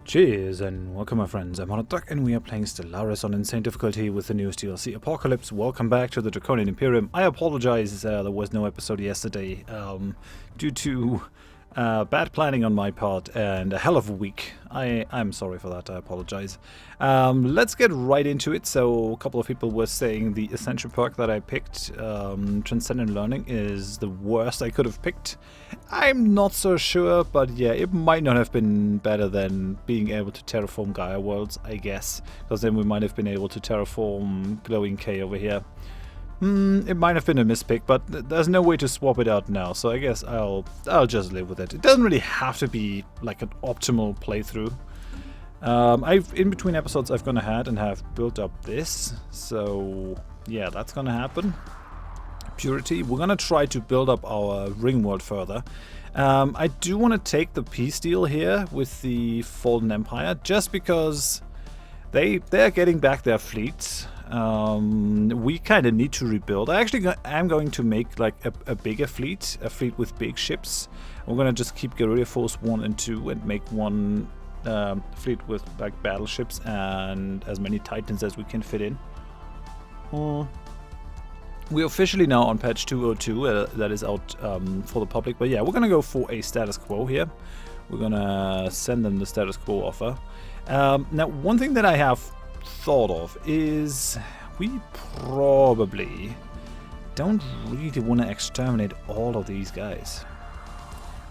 Cheers and welcome my friends, I'm Drak and we are playing Stellaris on insane difficulty with the newest DLC Apocalypse. Welcome back to the Drakonian Imperium. I apologize there was no episode yesterday due to bad planning on my part and a hell of a week. I'm sorry for that, I apologize. Let's get right into it. So a couple of people were saying the essential perk that I picked, Transcendent Learning, is the worst I could have picked. I'm not so sure, but yeah, it might not have been better than being able to terraform Gaia worlds, I guess. Because then we might have been able to terraform Glowing K over here. It might have been a mispick, but there's no way to swap it out now, so I guess I'll just live with it. It doesn't really have to be like an optimal playthrough. In between episodes I've gone ahead and have built up this, so yeah, that's gonna happen. Purity. We're gonna try to build up our ring world further. I do want to take the peace deal here with the Fallen Empire, just because they're getting back their fleets. We kind of need to rebuild. I actually am going to make like a bigger fleet, a fleet with big ships. We're gonna just keep Guerrilla Force 1 and 2 and make one fleet with like battleships and as many Titans as we can fit in. We're officially now on patch 202, that is out for the public, but yeah, we're gonna go for a status quo here. We're gonna send them the status quo offer. Now, one thing that I have thought of is we probably don't really want to exterminate all of these guys.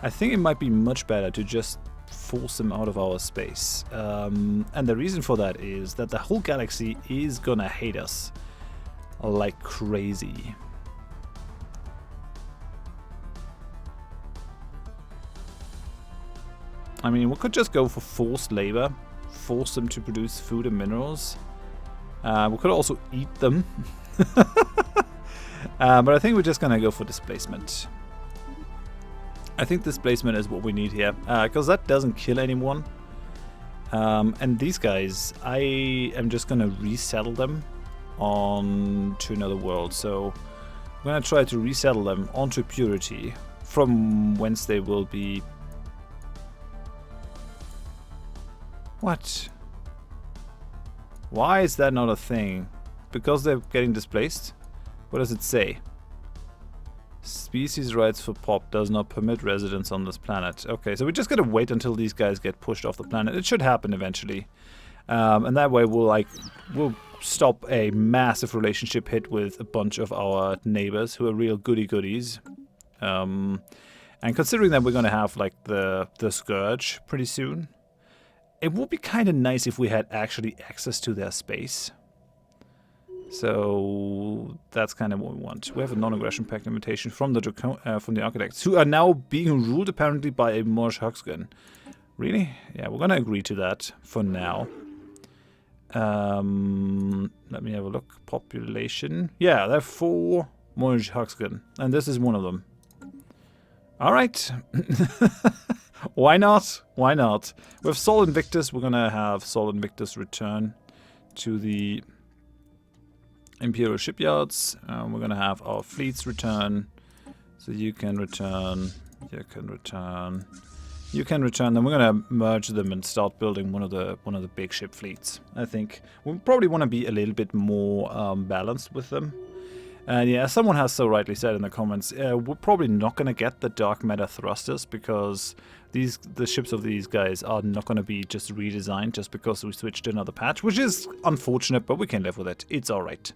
I think it might be much better to just force them out of our space. And the reason for that is that the whole galaxy is gonna hate us like crazy. I mean, we could just go for forced labor, force them to produce food and minerals. We could also eat them. But I think we're just gonna go for displacement. I think displacement is what we need here, because that doesn't kill anyone. And these guys, I am just gonna resettle them onto another world. So I'm gonna try to resettle them onto Purity, from whence they will be... What? Why is that not a thing? Because they're getting displaced? What does it say? Species rights for POP does not permit residence on this planet. Okay, so we just gotta wait until these guys get pushed off the planet. It should happen eventually. And that way we'll stop a massive relationship hit with a bunch of our neighbors who are real goody-goodies. And considering that we're gonna have like the Scourge pretty soon, it would be kind of nice if we had actually access to their space. So that's kind of what we want. We have a non-aggression pact invitation from the Architects, who are now being ruled apparently by a Morsh Huxgan. Really? Yeah, we're gonna agree to that for now. Let me have a look. Population. Yeah, there are 4 Morsh Huxgan, and this is one of them. All right. Why not? Why not? With Sol Invictus, we're gonna have Sol Invictus return to the Imperial shipyards. We're gonna have our fleets return. So you can return, you can return, you can return. Then we're gonna merge them and start building one of the big ship fleets. I think we probably want to be a little bit more balanced with them. And yeah, as someone has so rightly said in the comments, we're probably not going to get the dark matter thrusters because the ships of these guys are not going to be just redesigned just because we switched to another patch, which is unfortunate, but we can live with it. It's alright.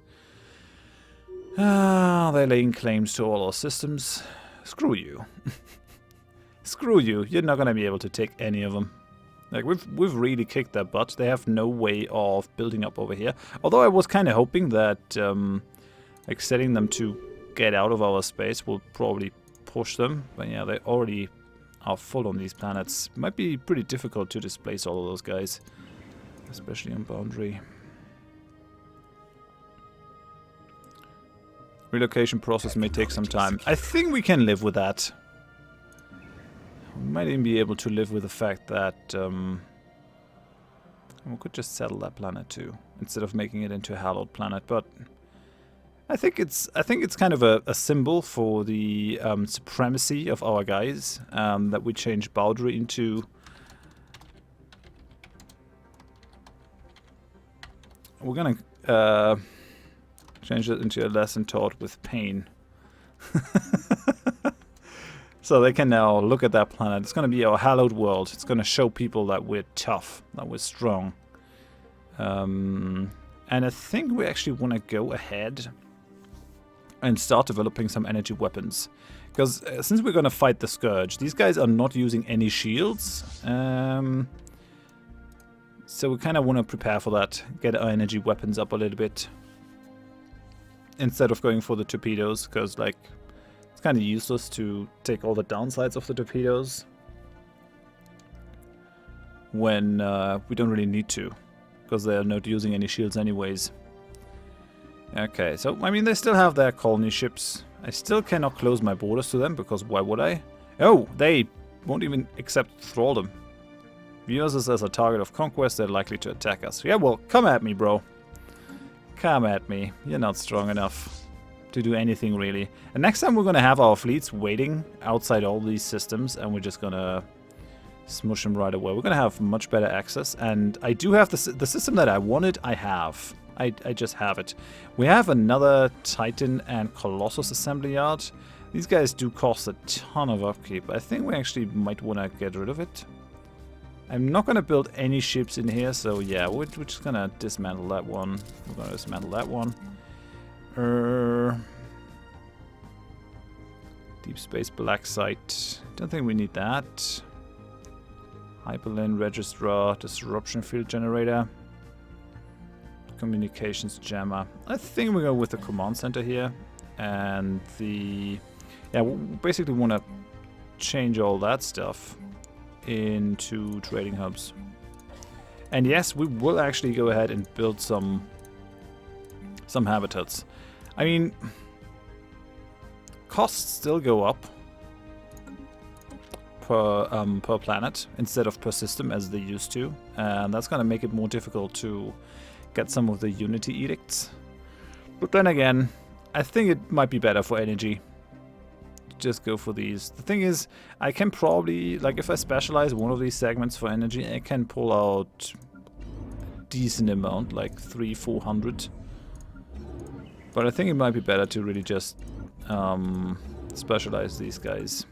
They're laying claims to all our systems. Screw you. Screw you. You're not going to be able to take any of them. Like, we've really kicked their butt. They have no way of building up over here. Although I was kind of hoping that... like setting them to get out of our space will probably push them. But yeah, they already are full on these planets. Might be pretty difficult to displace all of those guys. Especially on boundary. Relocation process may take some time. I think we can live with that. We might even be able to live with the fact that we could just settle that planet too, instead of making it into a hallowed planet, but I think it's kind of a symbol for the supremacy of our guys, that we change Boundary into we're gonna change it into a lesson taught with pain. So they can now look at that planet. It's gonna be our hallowed world. It's gonna show people that we're tough, that we're strong. And I think we actually want to go ahead and start developing some energy weapons. Because since we're going to fight the Scourge, these guys are not using any shields. So we kind of want to prepare for that. Get our energy weapons up a little bit. Instead of going for the torpedoes. Because like, it's kind of useless to take all the downsides of the torpedoes. When we don't really need to. Because they're not using any shields anyways. Okay, so, I mean, they still have their colony ships. I still cannot close my borders to them, because why would I? Oh, they won't even accept thraldom. Views us as a target of conquest, they're likely to attack us. Yeah, well, come at me, bro. Come at me. You're not strong enough to do anything, really. And next time we're going to have our fleets waiting outside all these systems, and we're just going to smush them right away. We're going to have much better access, and I do have the system that I wanted, I have. I just have it. We have another Titan and Colossus assembly yard. These guys do cost a ton of upkeep. I think we actually might want to get rid of it. I'm not going to build any ships in here, so yeah, we're just going to dismantle that one. We're going to dismantle that one. Deep Space Black Site. Don't think we need that. Hyperlink Registrar, Disruption Field Generator. Communications Jammer. I think we go with the command center here. And the... yeah, we basically want to change all that stuff into trading hubs. And yes, we will actually go ahead and build some habitats. I mean, costs still go up per planet instead of per system as they used to, and that's gonna make it more difficult to get some of the Unity edicts. But then again, I think it might be better for energy. Just go for these. The thing is, I can probably, like, if I specialize one of these segments for energy, I can pull out a decent amount, like 300-400. But I think it might be better to really just specialize these guys.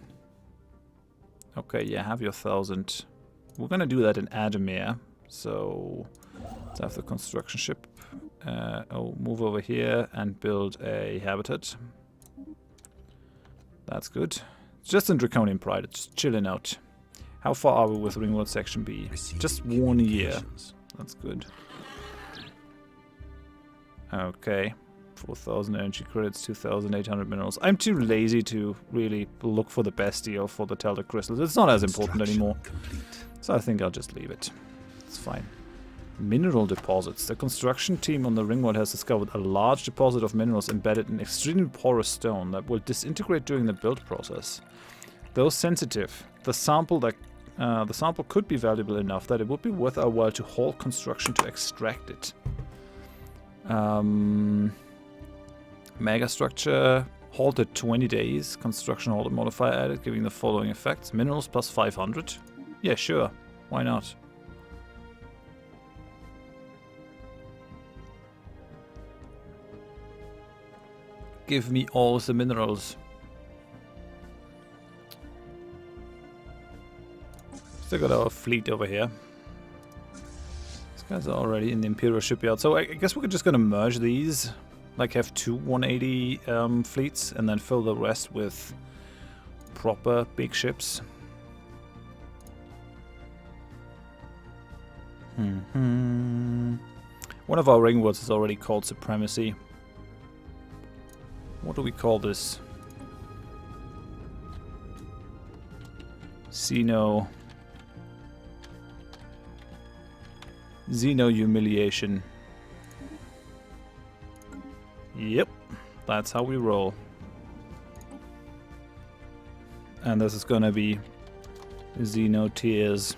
Okay, yeah, have your 1,000. We're gonna do that in Adamir. So let's have the construction ship. Move over here and build a habitat. That's good. It's just in Drakonian Pride, it's just chilling out. How far are we with Ringworld Section B? Just 1 year. That's good. Okay. 4,000 energy credits, 2,800 minerals. I'm too lazy to really look for the best deal for the Telder crystals. It's not as important anymore. So I think I'll just leave it. It's fine. Mineral deposits. The construction team on the Ringworld has discovered a large deposit of minerals embedded in extremely porous stone that will disintegrate during the build process. Though sensitive, the sample could be valuable enough that it would be worth our while to halt construction to extract it. Megastructure halted 20 days. Construction halted modifier added, giving the following effects: minerals plus 500. Yeah, sure. Why not? Give me all the minerals. Still got our fleet over here. These guys are already in the Imperial shipyard. So I guess we're just gonna merge these. Like have two 180 fleets and then fill the rest with proper big ships. One of our ring words is already called Supremacy. What do we call this? Xeno humiliation. Yep, that's how we roll. And this is gonna be Xeno tears.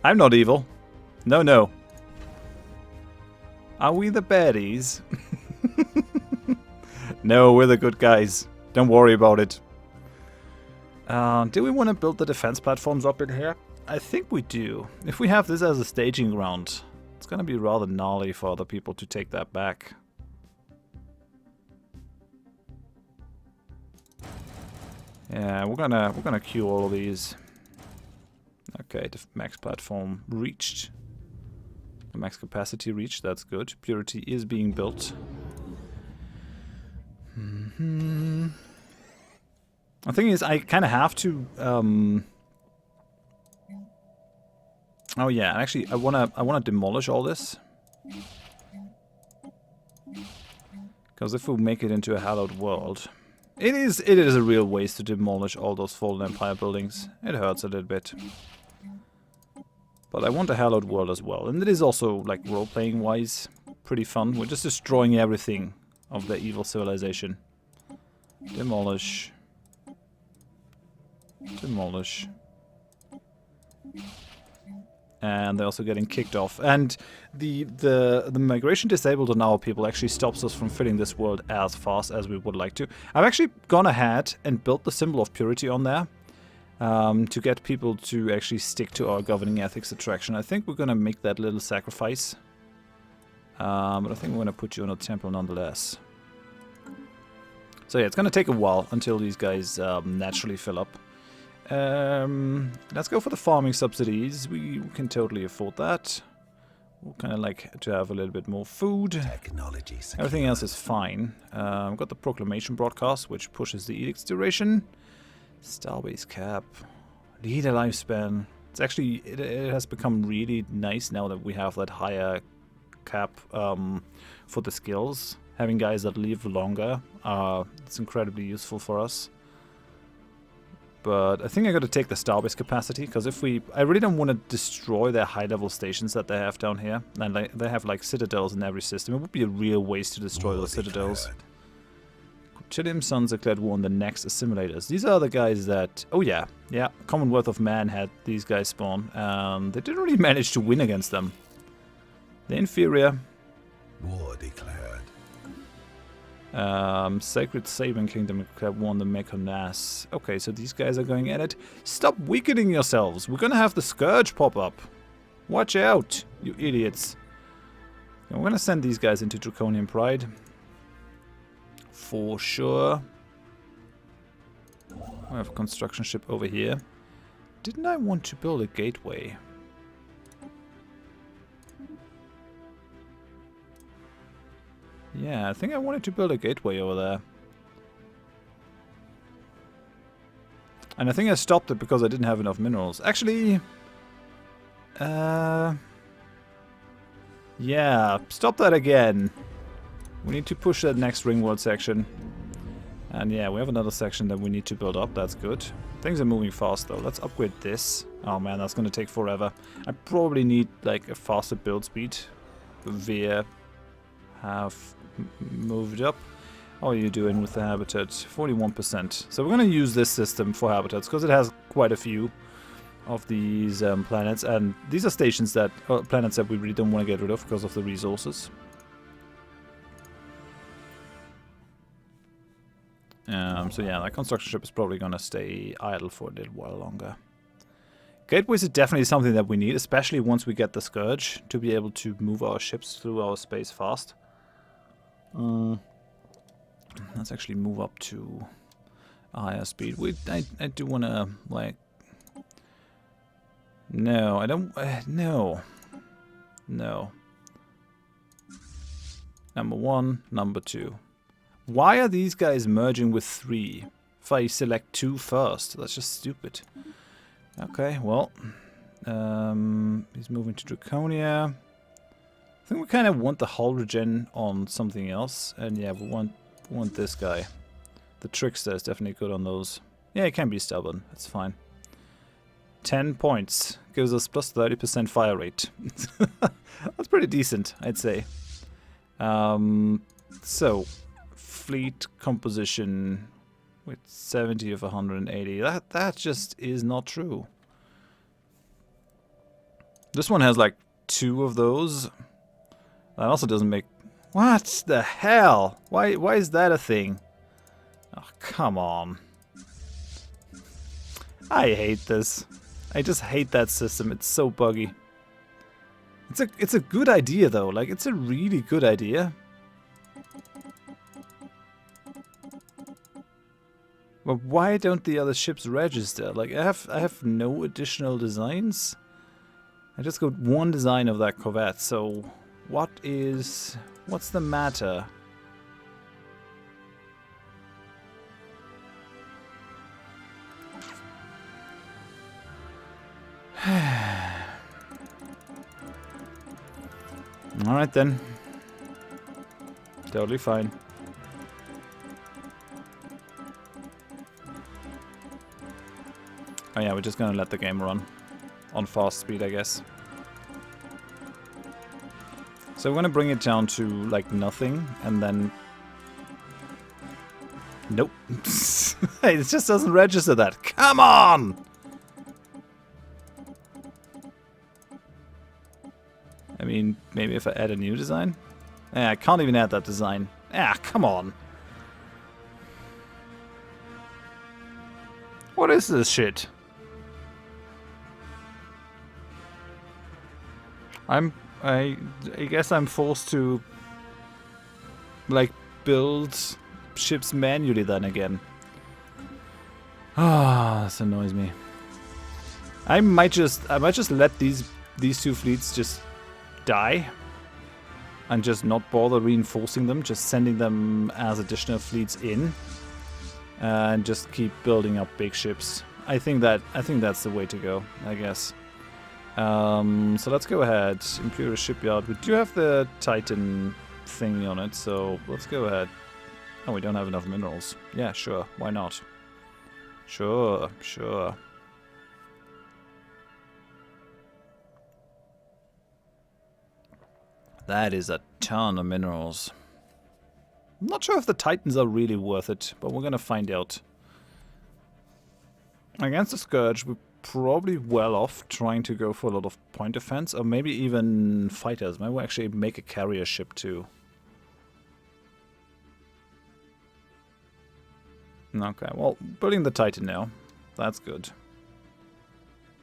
I'm not evil. No, no. Are we the baddies? No, we're the good guys. Don't worry about it. Do we want to build the defense platforms up in here? I think we do. If we have this as a staging ground, it's gonna be rather gnarly for other people to take that back. Yeah, we're gonna queue all of these. Okay, the max platform reached. The max capacity reached, that's good. Purity is being built. The thing is, I kind of have to. Oh yeah, actually, I wanna demolish all this, because if we make it into a hallowed world, it is a real waste to demolish all those fallen Empire buildings. It hurts a little bit, but I want a hallowed world as well, and it is also, like, role-playing wise pretty fun. We're just destroying everything of the evil civilization. Demolish. Demolish. And they're also getting kicked off. And the migration disabled on our people actually stops us from filling this world as fast as we would like to. I've actually gone ahead and built the symbol of purity on there to get people to actually stick to our governing ethics attraction. I think we're going to make that little sacrifice. But I think we're going to put you in a temple nonetheless. So yeah, it's going to take a while until these guys naturally fill up. Let's go for the farming subsidies. We can totally afford that. We'll kind of like to have a little bit more food. Everything else is fine. We've got the proclamation broadcast, which pushes the edict's duration. Starbase cap. Leader lifespan. It's actually, it has become really nice now that we have that higher cap for the skills. Having guys that live longer, it's incredibly useful for us. But I think I got to take the starbase capacity, because if I really don't want to destroy their high-level stations that they have down here. And they have like citadels in every system. It would be a real waste to destroy those citadels. Chilium Sons declared war on the next assimilators. These are the guys that... Oh yeah, Commonwealth of Man had these guys spawn. They didn't really manage to win against them. They're inferior. War declared. Sacred Saban Kingdom declared war on the Mekonas. Okay, so these guys are going at it. Stop weakening yourselves. We're gonna have the Scourge pop up. Watch out, you idiots. And we're gonna send these guys into Draconian Pride. For sure. We have a construction ship over here. Didn't I want to build a gateway? Yeah, I think I wanted to build a gateway over there. And I think I stopped it because I didn't have enough minerals. Actually... yeah, stop that again. We need to push that next ring world section. And yeah, we have another section that we need to build up. That's good. Things are moving fast though. Let's upgrade this. Oh man, that's going to take forever. I probably need like a faster build speed. Via have moved up. How are you doing with the habitat? 41%. So we're going to use this system for habitats because it has quite a few of these planets, and these are stations that planets that we really don't want to get rid of because of the resources. So yeah, that construction ship is probably going to stay idle for a little while longer. Gateways is definitely something that we need, especially once we get the Scourge, to be able to move our ships through our space fast. Let's actually move up to a higher speed. I do want to, like... No, I don't... no. No. Number 1, number 2. Why are these guys merging with 3? If I select 2 first, that's just stupid. Okay, well... he's moving to Draconia. I think we kind of want the hull regen on something else. And yeah, we want this guy. The Trickster is definitely good on those. Yeah, it can be stubborn. It's fine. 10 points. Gives us plus 30% fire rate. That's pretty decent, I'd say. So, fleet composition with 70 of 180. That just is not true. This one has like 2 of those. That also doesn't make... What the hell? Why is that a thing? Oh, come on. I hate this. I just hate that system. It's so buggy. It's a good idea though. Like, it's a really good idea. But why don't the other ships register? Like, I have no additional designs. I just got one design of that corvette. So what's the matter? Alright then. Totally fine. Oh yeah, we're just gonna let the game run. On fast speed, I guess. So we're gonna bring it down to, like, nothing, and then... Nope. Hey, it just doesn't register that. Come on! I mean, maybe if I add a new design? Yeah, I can't even add that design. Ah, come on. What is this shit? I guess I'm forced to, like, build ships manually then again. Ah, this annoys me. I might just let these two fleets just die and just not bother reinforcing them, just sending them as additional fleets in, and just keep building up big ships. I think that's the way to go, I guess. So let's go ahead. Imperial Shipyard. We do have the Titan thingy on it, so let's go ahead. Oh, we don't have enough minerals. Yeah, sure. Why not? Sure, sure. That is a ton of minerals. I'm not sure if the Titans are really worth it, but we're gonna find out. Against the Scourge, we're probably well off trying to go for a lot of point defense, or maybe even fighters. Maybe we'll actually make a carrier ship too. Okay, well, building the Titan now. That's good.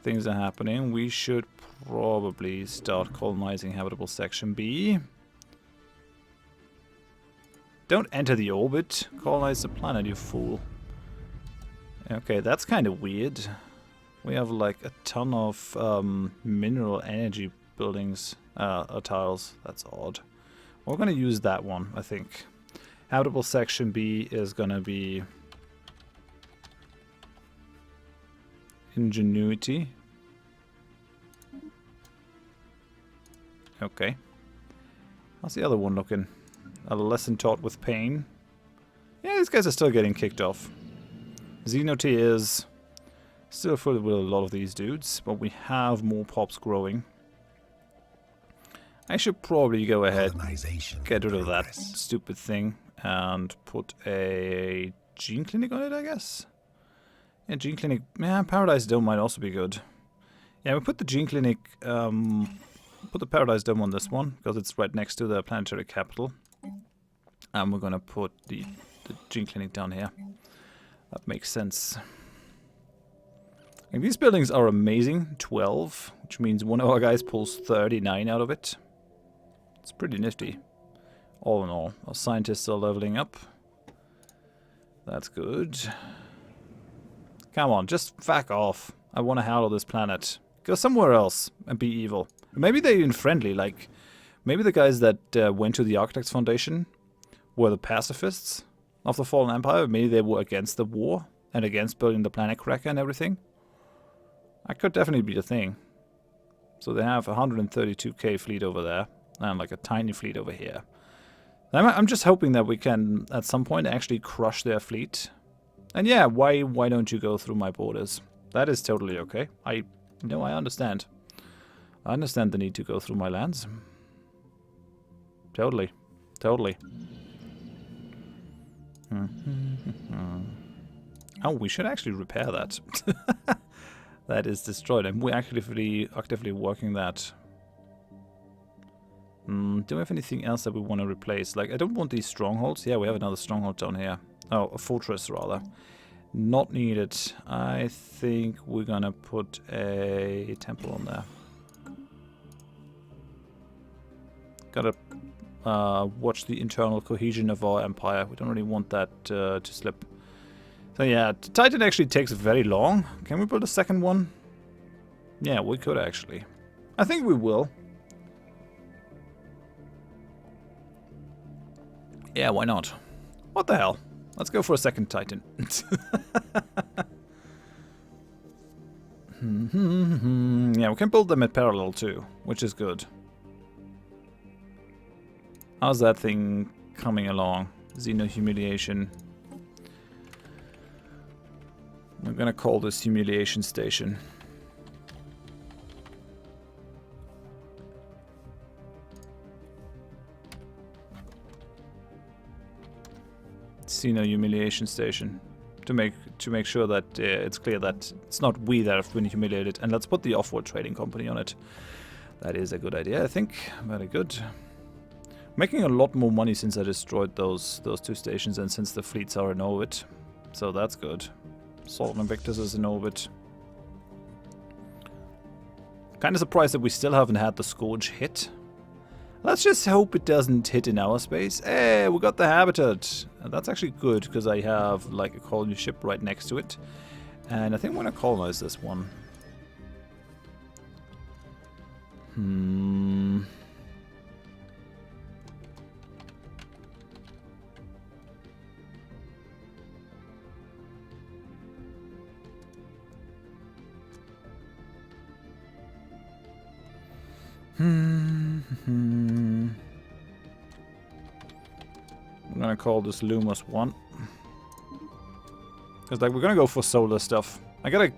Things are happening. We should probably start colonizing habitable section B. Don't enter the orbit. Colonize the planet, you fool. Okay, that's kind of weird. We have like a ton of mineral energy buildings, tiles. That's odd. We're going to use that one, I think. Habitable section B is going to be Ingenuity. Okay. How's the other one looking? A lesson taught with pain. Yeah, these guys are still getting kicked off. Xenotears. Still full with a lot of these dudes, but we have more pops growing. I should probably go ahead, get rid of that stupid thing, and put a gene clinic on it, I guess? Yeah, gene clinic. Yeah, Paradise Dome might also be good. Yeah, we put the gene clinic, put the Paradise Dome on this one, because it's right next to the planetary capital. And we're gonna put the gene clinic down here. That makes sense. And these buildings are amazing. 12, which means one of our guys pulls 39 out of it. It's pretty nifty. All in all, our scientists are leveling up. That's good. Come on, just fuck off. I want to handle this planet. Go somewhere else and be evil. Maybe they're even friendly, like... Maybe the guys that went to the Architects Foundation were the pacifists of the Fallen Empire. Maybe they were against the war and against building the planet cracker and everything. That could definitely be the thing. So they have a 132k fleet over there, and like a tiny fleet over here. I'm just hoping that we can, at some point, actually crush their fleet. And yeah, why don't you go through my borders? That is totally okay. I understand. I understand the need to go through my lands. Totally. Totally. Oh, we should actually repair that. That is destroyed, and we're actively working that. Do we have anything else that we want to replace? Like, I don't want these strongholds. Yeah, we have another stronghold down here. Oh, a fortress, rather. Not needed. I think we're gonna put a temple on there. Gotta watch the internal cohesion of our empire. We don't really want that to slip. So yeah, Titan actually takes very long. Can we build a second one? Yeah, we could actually. I think we will. Yeah, why not? What the hell? Let's go for a second Titan. Yeah, we can build them in parallel too, which is good. How's that thing coming along? Xeno Humiliation. I'm gonna call this Humiliation Station. Xeno Humiliation Station. To make sure that it's clear that it's not we that have been humiliated. And let's put the Offworld Trading Company on it. That is a good idea, I think. Very good. Making a lot more money since I destroyed those two stations and since the fleets are in orbit. So that's good. Salt and Invictus is in orbit. Kind of surprised that we still haven't had the Scourge hit. Let's just hope it doesn't hit in our space. Hey, we got the habitat. And that's actually good because I have like a colony ship right next to it. And I think I'm going to colonize this one. I'm gonna call this Lumos 1. Because like we're gonna go for solar stuff. I gotta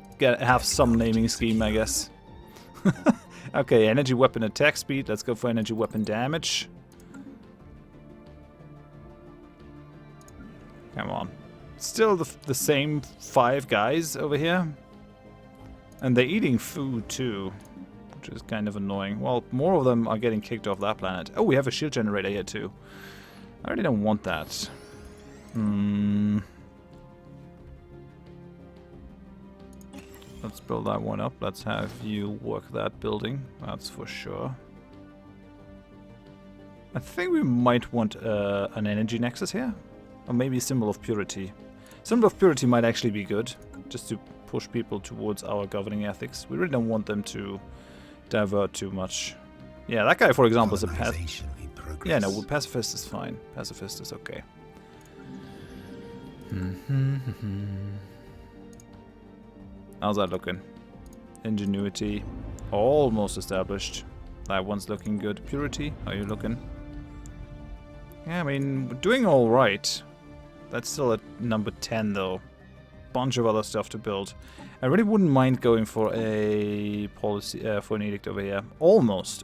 have some naming scheme, I guess. Okay, energy weapon attack speed. Let's go for energy weapon damage. Come on. Still the same 5 guys over here. And they're eating food too. Which is kind of annoying. Well, more of them are getting kicked off that planet. Oh, we have a shield generator here too. I really don't want that. Let's build that one up. Let's have you work that building. That's for sure. I think we might want an energy nexus here. Or maybe a symbol of purity. Symbol of purity might actually be good. Just to push people towards our governing ethics. We really don't want them to divert too much. Yeah, that guy, for example, is a pacifist. Yeah, no, pacifist is fine. Pacifist is okay. How's that looking? Ingenuity, almost established. That one's looking good. Purity, how are you looking? Yeah, I mean, we're doing all right. That's still at number 10, though. Bunch of other stuff to build. I really wouldn't mind going for a policy for an edict over here. Almost.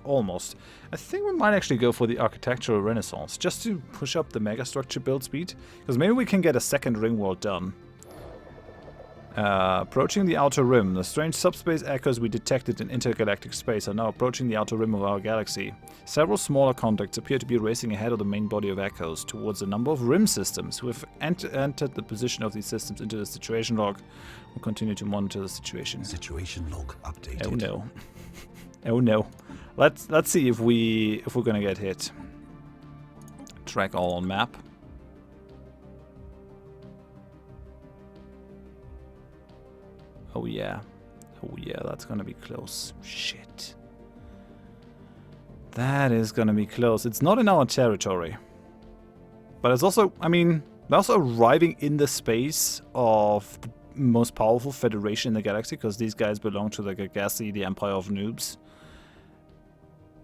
I think we might actually go for the architectural renaissance just to push up the megastructure build speed, because maybe we can get a second ring world done. Approaching the outer rim. The strange subspace echoes we detected in intergalactic space are now approaching the outer rim of our galaxy. Several smaller contacts appear to be racing ahead of the main body of echoes towards a number of rim systems who have entered the position of these systems into the situation log. We'll continue to monitor the situation. Situation log updated. Oh no. Oh no. Let's see if we're gonna get hit. Track all on map. Oh yeah, that's gonna be close. Shit. That is gonna be close. It's not in our territory. But it's also, I mean, they're also arriving in the space of the most powerful federation in the galaxy, because these guys belong to the Gagassi, the Empire of Noobs.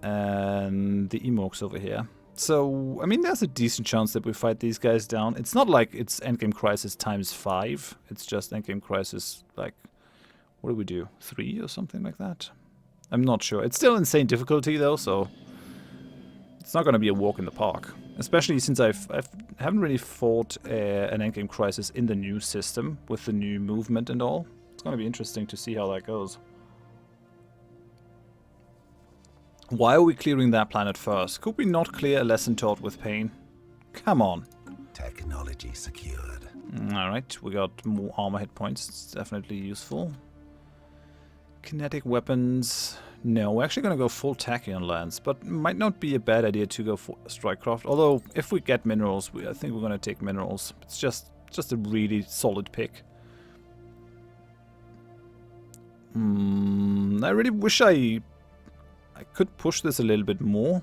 And the Emoks over here. So, I mean, there's a decent chance that we fight these guys down. It's not like it's Endgame Crisis times 5. It's just Endgame Crisis, like, what do we do? 3 or something like that? I'm not sure. It's still insane difficulty though, so it's not going to be a walk in the park. Especially since I haven't really fought an Endgame Crisis in the new system with the new movement and all. It's going to be interesting to see how that goes. Why are we clearing that planet first? Could we not clear a lesson taught with pain? Come on. Technology secured. Alright, we got more armor hit points. It's definitely useful. Kinetic weapons. No, we're actually going to go full tachyon lance, but might not be a bad idea to go for strikecraft. Although, if we get minerals, I think we're going to take minerals. It's just a really solid pick. I really wish I could push this a little bit more.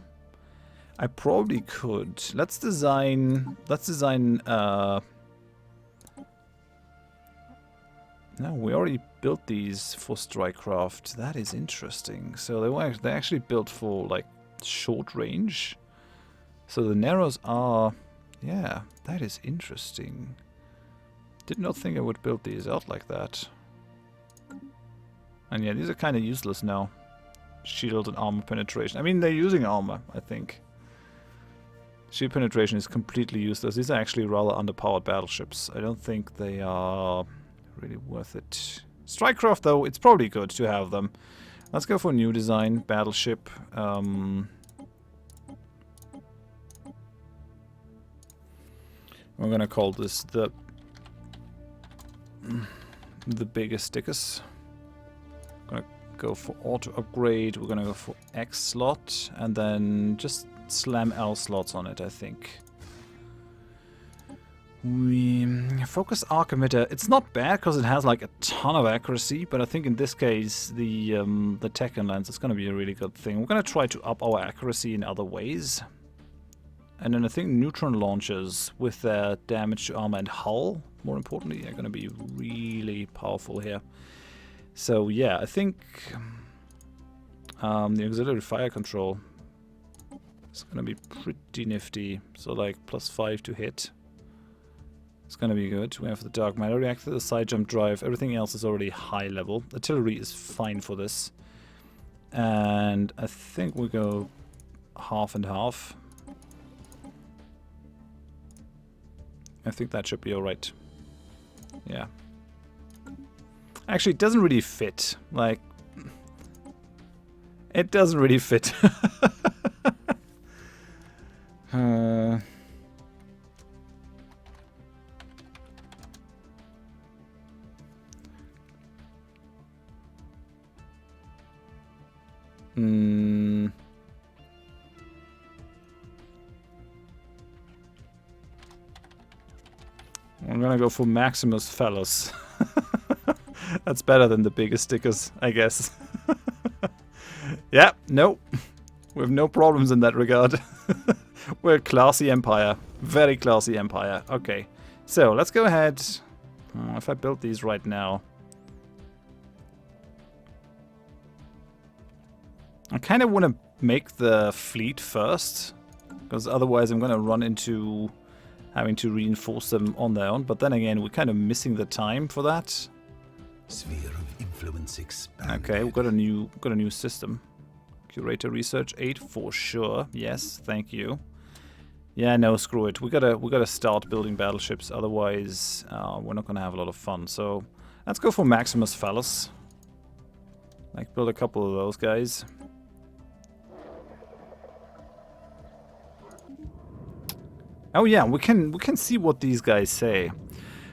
I probably could. Let's design. No, we already built these for strikecraft. That is interesting. So they're actually built for like short range. So the narrows are, yeah, that is interesting. Did not think I would build these out like that. And yeah, these are kind of useless now. Shield and armor penetration. I mean, they're using armor, I think. Shield penetration is completely useless. These are actually rather underpowered battleships. I don't think they are really worth it. Strikecraft, though, it's probably good to have them. Let's go for new design, battleship. We're gonna call this the biggest stickers. Gonna go for auto upgrade. We're gonna go for X slot and then just slam L slots on it, I think. We focus arc emitter. It's not bad because it has like a ton of accuracy, but I think in this case the tachyon lance is going to be a really good thing. We're going to try to up our accuracy in other ways. And then I think neutron launchers with their damage to armor and hull, more importantly, are going to be really powerful here. So yeah, I think the auxiliary fire control is going to be pretty nifty. So like +5 to hit. It's gonna be good. We have the dark matter reactor, the side jump drive, everything else is already high level. Artillery is fine for this. And I think we go half and half. I think that should be alright. Yeah. Actually, it doesn't really fit. Like, it doesn't really fit. I'm gonna go for Maximus Phallus. That's better than the biggest stickers, I guess. Yeah, no. We have no problems in that regard. We're a classy empire. Very classy empire. Okay. So, let's go ahead. If I build these right now. I kind of want to make the fleet first. Because otherwise I'm going to run into having to reinforce them on their own. But then again, we're kind of missing the time for that. Sphere of influence expanded. Okay, we've got a new system. Curator Research 8 for sure. Yes, thank you. Yeah, no, screw it. We gotta start building battleships. Otherwise, we're not gonna have a lot of fun. So let's go for Maximus Phallus. Like build a couple of those guys. Oh yeah, we can see what these guys say.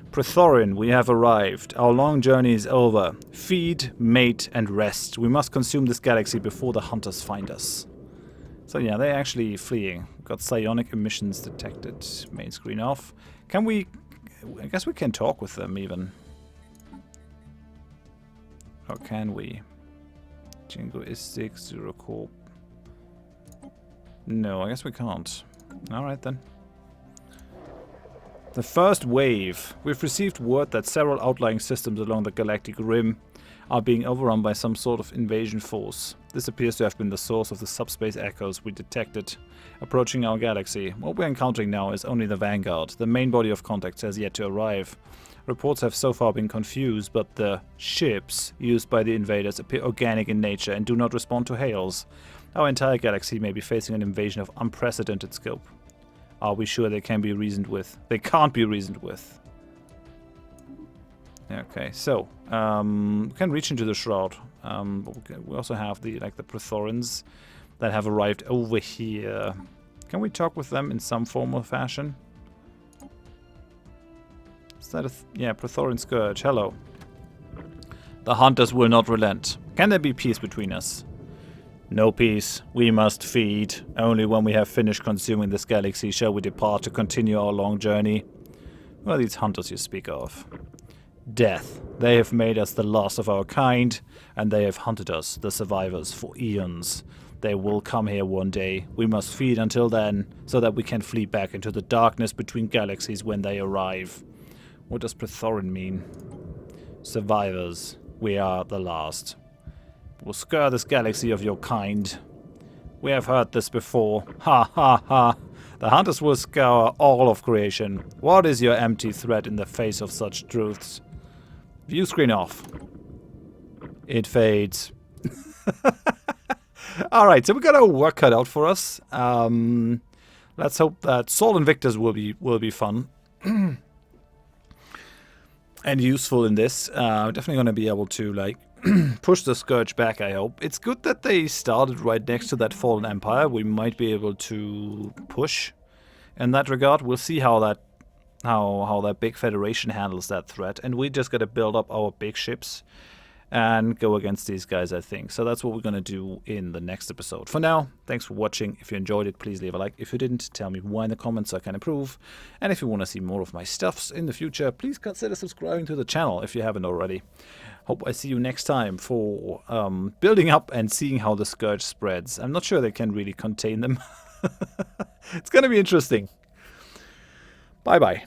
Praethorin, we have arrived. Our long journey is over. Feed, mate, and rest. We must consume this galaxy before the hunters find us. So yeah, they're actually fleeing. We've got psionic emissions detected. Main screen off. Can we... I guess we can talk with them even. Or can we? Jingoistic, Zero Corp. No, I guess we can't. Alright then. The first wave. We've received word that several outlying systems along the galactic rim are being overrun by some sort of invasion force. This appears to have been the source of the subspace echoes we detected approaching our galaxy. What we're encountering now is only the vanguard. The main body of contacts has yet to arrive. Reports have so far been confused, but the ships used by the invaders appear organic in nature and do not respond to hails. Our entire galaxy may be facing an invasion of unprecedented scope. Are we sure they can be reasoned with? They can't be reasoned with. Okay, so we can reach into the shroud. But we also have the Praethorins that have arrived over here. Can we talk with them in some form or fashion? Is that a... yeah, Praetorian Scourge. Hello. The hunters will not relent. Can there be peace between us? No peace. We must feed. Only when we have finished consuming this galaxy shall we depart to continue our long journey. What are these hunters you speak of? Death. They have made us the last of our kind, and they have hunted us, the survivors, for eons. They will come here one day. We must feed until then, so that we can flee back into the darkness between galaxies when they arrive. What does Praetorian mean? Survivors. We are the last. We'll scur this galaxy of your kind. We have heard this before. Ha ha ha. The hunters will scour all of creation. What is your empty threat in the face of such truths? View screen off. It fades. Alright, so we got our work cut out for us. Let's hope that Sol Invictus will be fun. And useful in this. Definitely going to be able to, like, push the Scourge back, I hope. It's good that they started right next to that Fallen Empire. We might be able to push in that regard. We'll see how that big Federation handles that threat. And we just got to build up our big ships and go against these guys, I think. So that's what we're going to do in the next episode. For now, thanks for watching. If you enjoyed it, please leave a like. If you didn't, tell me why in the comments so I can improve. And if you want to see more of my stuffs in the future, please consider subscribing to the channel if you haven't already. Hope I see you next time for building up and seeing how the Scourge spreads. I'm not sure they can really contain them. It's going to be interesting. Bye-bye.